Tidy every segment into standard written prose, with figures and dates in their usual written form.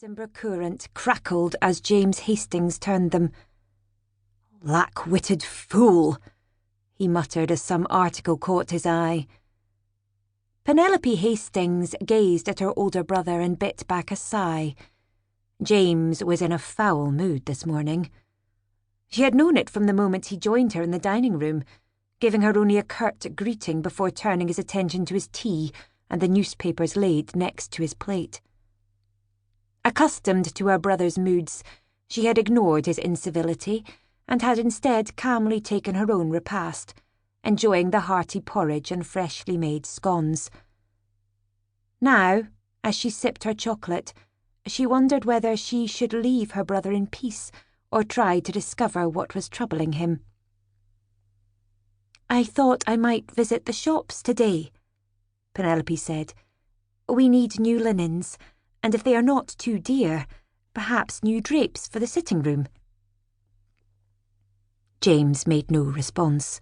Edinburgh Courant crackled as James Hastings turned them. "Lack-witted fool," he muttered as some article caught his eye. Penelope Hastings gazed at her older brother and bit back a sigh. James was in a foul mood this morning. She had known it from the moment he joined her in the dining room, giving her only a curt greeting before turning his attention to his tea and the newspapers laid next to his plate. Accustomed to her brother's moods, she had ignored his incivility and had instead calmly taken her own repast, enjoying the hearty porridge and freshly made scones. Now, as she sipped her chocolate, she wondered whether she should leave her brother in peace or try to discover what was troubling him. "I thought I might visit the shops today," Penelope said. "We need new linens, and if they are not too dear, perhaps new drapes for the sitting room." James made no response.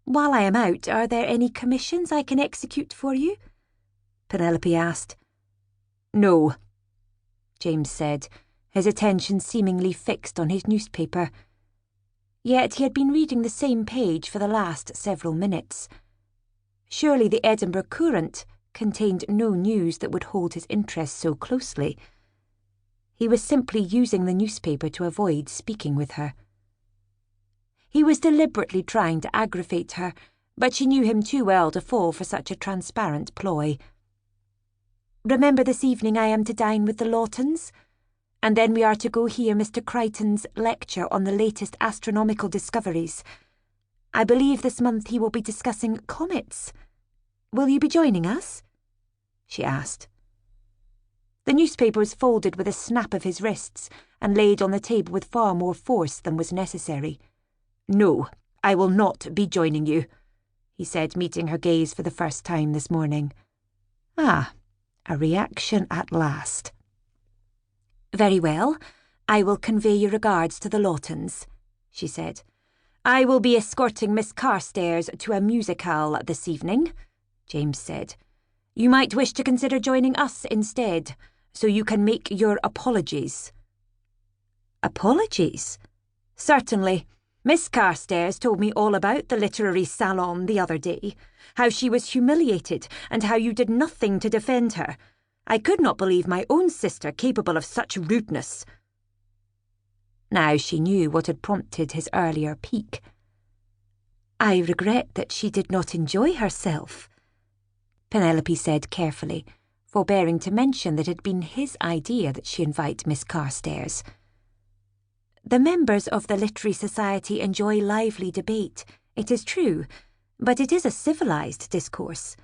"While I am out, are there any commissions I can execute for you?" Penelope asked. "No," James said, his attention seemingly fixed on his newspaper. Yet he had been reading the same page for the last several minutes. Surely the Edinburgh Courant contained no news that would hold his interest so closely. He was simply using the newspaper to avoid speaking with her. He was deliberately trying to aggravate her, but she knew him too well to fall for such a transparent ploy. "Remember this evening I am to dine with the Lawtons? And then we are to go hear Mr. Crichton's lecture on the latest astronomical discoveries. I believe this month he will be discussing comets. Will you be joining us?" she asked. The newspaper was folded with a snap of his wrists and laid on the table with far more force than was necessary. "No, I will not be joining you," he said, meeting her gaze for the first time this morning. Ah, a reaction at last. "Very well, I will convey your regards to the Lawtons," she said. "I will be escorting Miss Carstairs to a musicale this evening," James said. "You might wish to consider joining us instead, so you can make your apologies." "Apologies?" "Certainly. Miss Carstairs told me all about the literary salon the other day, how she was humiliated and how you did nothing to defend her. I could not believe my own sister capable of such rudeness." Now she knew what had prompted his earlier pique. "I regret that she did not enjoy herself," Penelope said carefully, forbearing to mention that it had been his idea that she invite Miss Carstairs. "The members of the Literary Society enjoy lively debate, it is true, but it is a civilised discourse."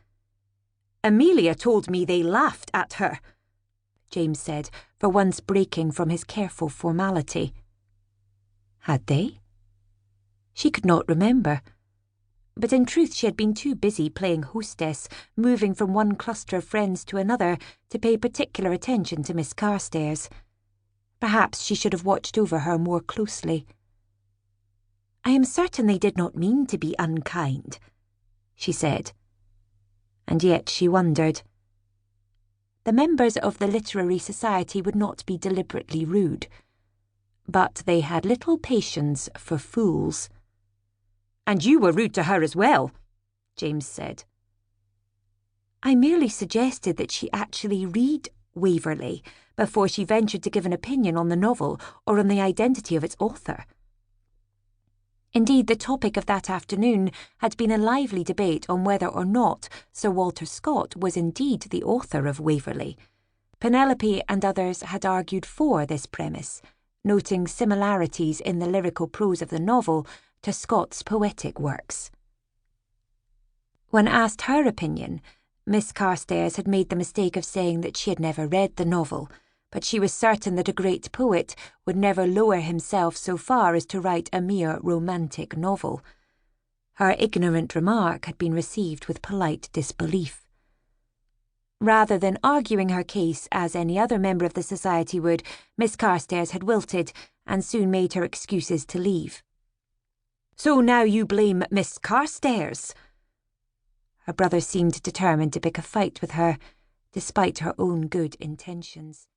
"Amelia told me they laughed at her," James said, for once breaking from his careful formality. Had they? She could not remember. But in truth she had been too busy playing hostess, moving from one cluster of friends to another, to pay particular attention to Miss Carstairs. Perhaps she should have watched over her more closely. "I am certain they did not mean to be unkind," she said. And yet she wondered. The members of the Literary Society would not be deliberately rude, but they had little patience for fools. "And you were rude to her as well," James said. "I merely suggested that she actually read Waverley before she ventured to give an opinion on the novel or on the identity of its author." Indeed, the topic of that afternoon had been a lively debate on whether or not Sir Walter Scott was indeed the author of Waverley. Penelope and others had argued for this premise, noting similarities in the lyrical prose of the novel to Scott's poetic works. When asked her opinion, Miss Carstairs had made the mistake of saying that she had never read the novel, but she was certain that a great poet would never lower himself so far as to write a mere romantic novel. Her ignorant remark had been received with polite disbelief. Rather than arguing her case as any other member of the society would, Miss Carstairs had wilted and soon made her excuses to leave. "So now you blame Miss Carstairs?" Her brother seemed determined to pick a fight with her, despite her own good intentions.